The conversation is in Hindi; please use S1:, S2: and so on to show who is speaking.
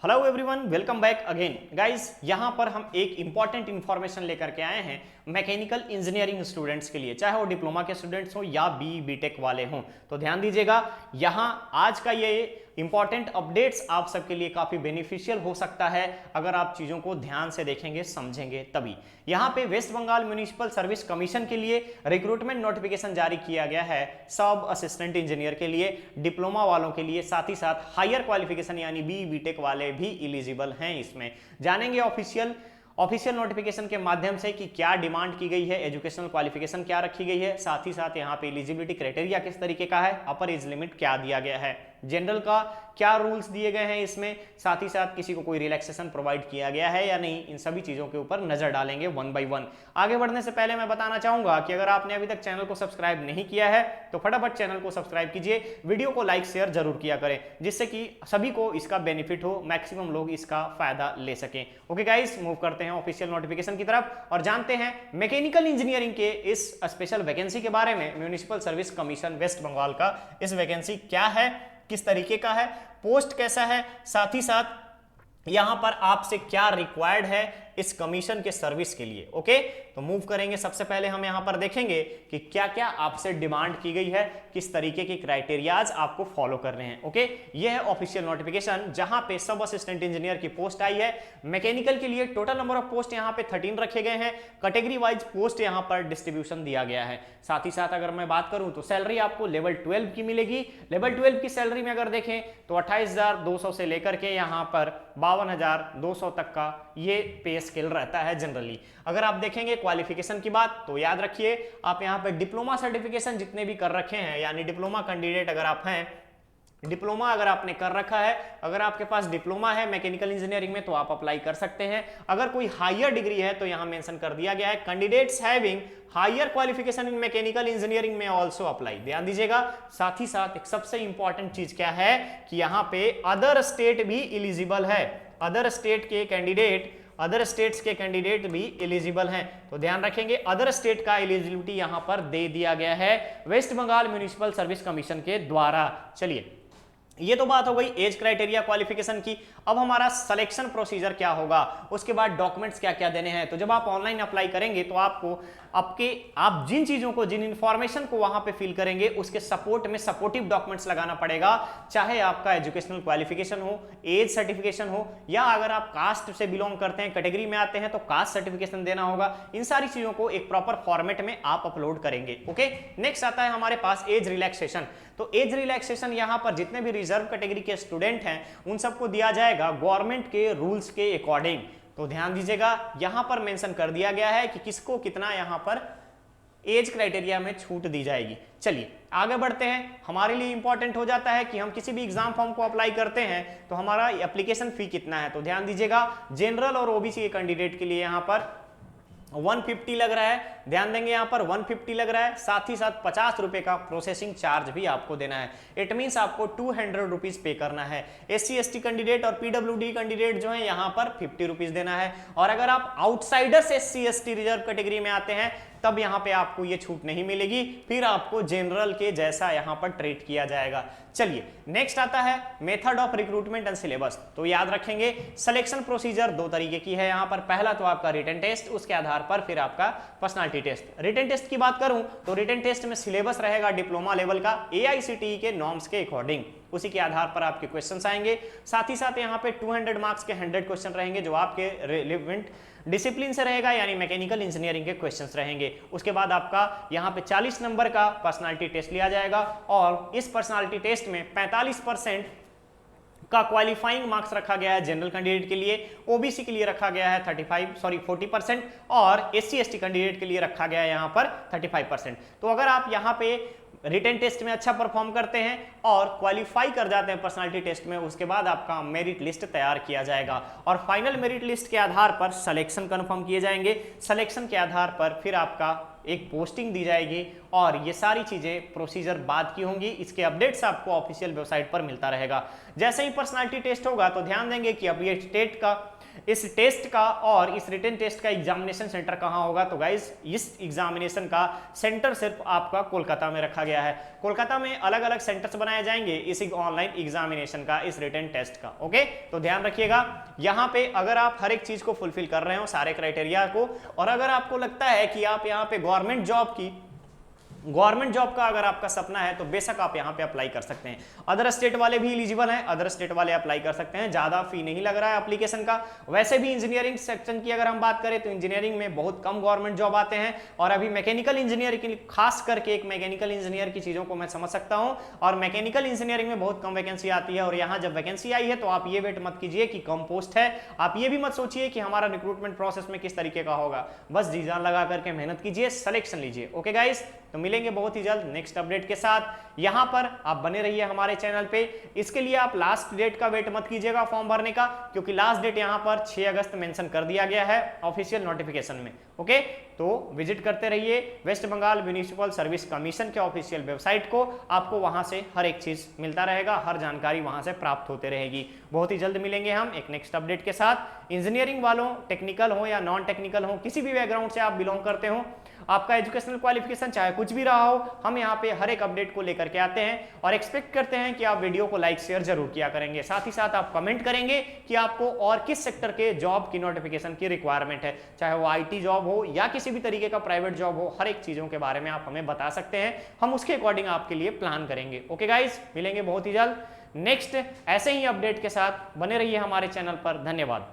S1: Hello everyone, welcome back again guys. यहाँ पर हम एक इंपॉर्टेंट इन्फॉर्मेशन लेकर के आए हैं मैकेनिकल इंजीनियरिंग स्टूडेंट्स के लिए, चाहे वो डिप्लोमा के स्टूडेंट्स हो या बीटेक वाले हों। तो ध्यान दीजिएगा, यहाँ आज का ये इंपॉर्टेंट अपडेट्स आप सबके लिए काफ़ी बेनिफिशियल हो सकता है अगर आप चीज़ों को ध्यान से देखेंगे समझेंगे तभी। यहाँ पे West Bengal Municipal Service Commission के लिए रिक्रूटमेंट नोटिफिकेशन जारी किया गया है सब असिस्टेंट इंजीनियर के लिए, डिप्लोमा वालों के लिए, साथ ही साथ हायर क्वालिफिकेशन यानी बीटेक वाले भी एलिजिबल हैं। इसमें जानेंगे ऑफिशियल नोटिफिकेशन के माध्यम से कि क्या डिमांड की गई है, एजुकेशनल क्वालिफिकेशन क्या रखी गई है, साथ ही साथ यहाँ पे एलिजिबिलिटी क्राइटेरिया किस तरीके का है, अपर एज लिमिट क्या दिया गया है, जनरल का क्या रूल्स दिए गए हैं इसमें, साथ ही साथ किसी को कोई रिलैक्सेशन प्रोवाइड किया गया है या नहीं, इन सभी चीजों के ऊपर नजर डालेंगे वन बाय वन। आगे बढ़ने से पहले मैं बताना चाहूंगा कि अगर आपने अभी तक चैनल को सब्सक्राइब नहीं किया है तो फटाफट चैनल को सब्सक्राइब कीजिए, वीडियो को लाइक शेयर जरूर किया करें जिससे कि सभी को इसका बेनिफिट हो, मैक्सिमम लोग इसका फायदा ले सकें। ओके गाइस, मूव करते हैं ऑफिशियल नोटिफिकेशन की तरफ और जानते हैं मैकेनिकल इंजीनियरिंग के इस स्पेशल वैकेंसी के बारे में। Municipal Service Commission West Bengal का इस वैकेंसी क्या है, किस तरीके का है, पोस्ट कैसा है, साथ ही साथ यहां पर आपसे क्या रिक्वायर्ड है इस कमीशन के सर्विस के लिए। ओके, तो मूव करेंगे। सबसे पहले हम यहां पर देखेंगे कि क्या क्या आपसे डिमांड की गई है, किस तरीके की क्राइटेरियाज आपको फॉलो करने हैं। ओके, यह है ऑफिशियल नोटिफिकेशन जहां पे सब असिस्टेंट इंजीनियर की पोस्ट आई है। मैकेनिकल के लिए टोटल नंबर ऑफ पोस्ट यहां पे 13 रखे गए हैं, कैटेगरी वाइज पोस्ट यहां पर डिस्ट्रीब्यूशन दिया गया है। साथ ही साथ अगर मैं बात करूं तो सैलरी आपको लेवल 12 की मिलेगी। लेवल 12 की सैलरी में अगर देखें तो 28,200 से लेकर के यहां पर 52,200 तक का ये पे स्केल रहता है जनरली। अगर आप देखेंगे क्वालिफिकेशन की बात तो याद रखिए, आप यहां पे डिप्लोमा सर्टिफिकेशन जितने भी कर रखे हैं, यानी डिप्लोमा कैंडिडेट अगर आप हैं, डिप्लोमा अगर आपने कर रखा है, अगर आपके पास डिप्लोमा है मैकेनिकल इंजीनियरिंग में तो आप अप्लाई कर सकते हैं। अगर कोई हायर डिग्री है तो यहां मेंशन कर दिया गया है candidates having higher qualification in mechanical engineering में ऑल्सो अप्लाई। ध्यान दीजिएगा, साथ ही साथ एक सबसे इंपॉर्टेंट चीज क्या है कि यहां पे अदर स्टेट भी एलिजिबल है, अदर स्टेट्स के कैंडिडेट भी एलिजिबल हैं। तो ध्यान रखेंगे, अदर स्टेट का एलिजिबिलिटी यहां पर दे दिया गया है West Bengal Municipal Service Commission के द्वारा। चलिए, ये तो बात हो गई एज क्राइटेरिया क्वालिफिकेशन की। अब हमारा सिलेक्शन प्रोसीजर क्या होगा, उसके बाद डॉक्यूमेंट्स क्या क्या देने हैं। तो जब आप ऑनलाइन अप्लाई करेंगे तो आपको आप जिन चीजों को, जिन इंफॉर्मेशन को वहां पे फिल करेंगे उसके सपोर्ट में सपोर्टिव डॉक्यूमेंट्स लगाना पड़ेगा, चाहे आपका एजुकेशनल क्वालिफिकेशन हो, एज सर्टिफिकेशन हो, या अगर आप कास्ट से बिलोंग करते हैं, कैटेगरी में आते हैं तो कास्ट सर्टिफिकेशन देना होगा। इन सारी चीजों को एक प्रॉपर फॉर्मेट में आप अपलोड करेंगे। ओके, नेक्स्ट आता है हमारे पास एज रिलैक्सेशन। तो एज रिलैक्सेशन यहां पर जितने भी रिजर्व कैटेगरी के स्टूडेंट हैं उन सबको दिया जाएगा गवर्नमेंट के रूल्स के अकॉर्डिंग। तो ध्यान दीजिएगा, यहां पर मेंशन कर दिया गया है कि किसको कितना यहां पर एज क्राइटेरिया में छूट दी जाएगी। चलिए आगे बढ़ते हैं। हमारे लिए इंपॉर्टेंट हो जाता है कि हम किसी भी एग्जाम फॉर्म को अप्लाई करते हैं तो हमारा एप्लीकेशन फी कितना है। तो ध्यान दीजिएगा, जनरल और ओबीसी के कैंडिडेट के लिए यहां पर 150 लग रहा है, ध्यान देंगे यहां पर 150 लग रहा है। साथ ही साथ 50 रुपए का प्रोसेसिंग चार्ज भी आपको देना है। इट मींस आपको 200 रुपीज पे करना है। SC ST कैंडिडेट और PWD कैंडिडेट जो है यहां पर 50 रुपीज देना है। और अगर आप outsiders SC ST reserve category में आते हैं तब यहां पे आपको ये छूट नहीं मिलेगी, फिर आपको जनरल के जैसा यहां पर ट्रीट किया जाएगा। चलिए नेक्स्ट आता है method of recruitment and syllabus. तो याद रखेंगे, सिलेक्शन प्रोसीजर दो तरीके की है यहां पर। पहला तो आपका रिटन टेस्ट, उसके आधार पर फिर आपका पर्सनालिटी टेस्ट। रिटन टेस्ट की बात करूं तो रिटन टेस्ट में सिलेबस रहेगा डिप्लोमा लेवल का AICTE के नॉर्म्स के अकॉर्डिंग, उसी के आधार पर आपके क्वेश्चंस आएंगे। साथ ही साथ यहाँ पे 200 मार्क्स के 100 क्वेश्चन रहेंगे जो आपके रिलेवेंट डिसिप्लिन से रहेगा, यानी मैकेनिकल इंजीनियरिंग के क्वेश्चंस रहेंगे। उसके बाद आपका यहाँ पे 40 नंबर का पर्सनालिटी टेस्ट लिया जाएगा और इस पर्सनालिटी टेस्ट में 45% का क्वालिफाइंग मार्क्स रखा गया है जनरल कैंडिडेट के लिए, ओबीसी के लिए रखा गया है 40% और SC ST कैंडिडेट के लिए रखा गया है यहाँ पर 35%। तो अगर आप यहाँ पे रिटन टेस्ट में अच्छा परफॉर्म करते हैं और क्वालिफाई कर जाते हैं पर्सनालिटी टेस्ट में, उसके बाद आपका मेरिट लिस्ट तैयार किया जाएगा और फाइनल मेरिट लिस्ट के आधार पर सिलेक्शन कंफर्म किए जाएंगे। सिलेक्शन के आधार पर फिर आपका एक पोस्टिंग दी जाएगी और ये सारी चीजें प्रोसीजर बाद की होंगी। इसके अपडेट्स आपको ऑफिशियल वेबसाइट पर मिलता रहेगा। जैसे ही पर्सनालिटी टेस्ट होगा तो ध्यान देंगे कि अब ये स्टेट का इस टेस्ट का और इस रिटन टेस्ट का एग्जामिनेशन सेंटर कहां होगा? तो गाइज इस एग्जामिनेशन का सेंटर सिर्फ आपका कोलकाता में रखा गया है। कोलकाता में अलग अलग सेंटर्स बनाए जाएंगे इस ऑनलाइन एग्जामिनेशन का, इस रिटन टेस्ट का। ओके, तो ध्यान रखिएगा यहां पे अगर आप हर एक चीज को फुलफिल कर रहे हो, सारे क्राइटेरिया को, और अगर आपको लगता है कि आप यहां पे गवर्नमेंट जॉब का अगर आपका सपना है तो बेशक आप यहां पे अप्लाई कर सकते हैं। अदर स्टेट वाले भी एलिजिबल हैं, अदर स्टेट वाले अप्लाई कर सकते हैं, ज्यादा फी नहीं लग रहा है एप्लीकेशन का। वैसे भी इंजीनियरिंग सेक्शन की अगर हम बात करें तो इंजीनियरिंग में बहुत कम गवर्नमेंट जॉब आते हैं, और अभी मैकेनिकल इंजीनियर के लिए खास करके एक मैकेनिकल इंजीनियर की चीजों को मैं समझ सकता हूं, और मैकेनिकल इंजीनियरिंग में बहुत कम वैकेंसी आती है। और यहां जब वैकेंसी आई है तो आप ये वेट मत कीजिए कि कम पोस्ट है, आप ये भी मत सोचिए कि हमारा रिक्रूटमेंट प्रोसेस में किस तरीके का होगा। बस जी जान लगा करके मेहनत कीजिए, सिलेक्शन लीजिए। ओके गाइस, तो मिलेंगे बहुत ही जल्द नेक्स्ट अपडेट के साथ। यहां पर आप बने रहिए हमारे चैनल पे। इसके लिए आप लास्ट डेट का वेट मत कीजिएगा फॉर्म भरने का, क्योंकि लास्ट डेट यहां पर 6 अगस्त मेंशन कर दिया गया है ऑफिशियल नोटिफिकेशन में। ओके, तो विजिट करते रहिए West Bengal Municipal Service Commission के ऑफिशियल वेबसाइट को, आपको वहां से हर एक चीज मिलता रहेगा, हर जानकारी वहां से प्राप्त होते रहेगी। बहुत ही जल्द मिलेंगे हम एक नेक्स्ट अपडेट के साथ। इंजीनियरिंग वालों, टेक्निकल हो या नॉन टेक्निकल हो, किसी भी बैकग्राउंड से आप बिलोंग करते हो, आपका एजुकेशनल क्वालिफिकेशन चाहे कुछ भी रहा हो, हम यहाँ पे हर एक अपडेट को लेकर के आते हैं और एक्सपेक्ट करते हैं कि आप वीडियो को लाइक शेयर जरूर किया करेंगे। साथ ही साथ आप कमेंट करेंगे कि आपको और किस सेक्टर के जॉब की नोटिफिकेशन की रिक्वायरमेंट है, चाहे वो आईटी जॉब हो या किसी भी तरीके का प्राइवेट जॉब हो, हर एक चीजों के बारे में आप हमें बता सकते हैं, हम उसके अकॉर्डिंग आपके लिए प्लान करेंगे। ओके गाइज, मिलेंगे बहुत ही जल्द नेक्स्ट ऐसे ही अपडेट के साथ। बने रहिए हमारे चैनल पर। धन्यवाद।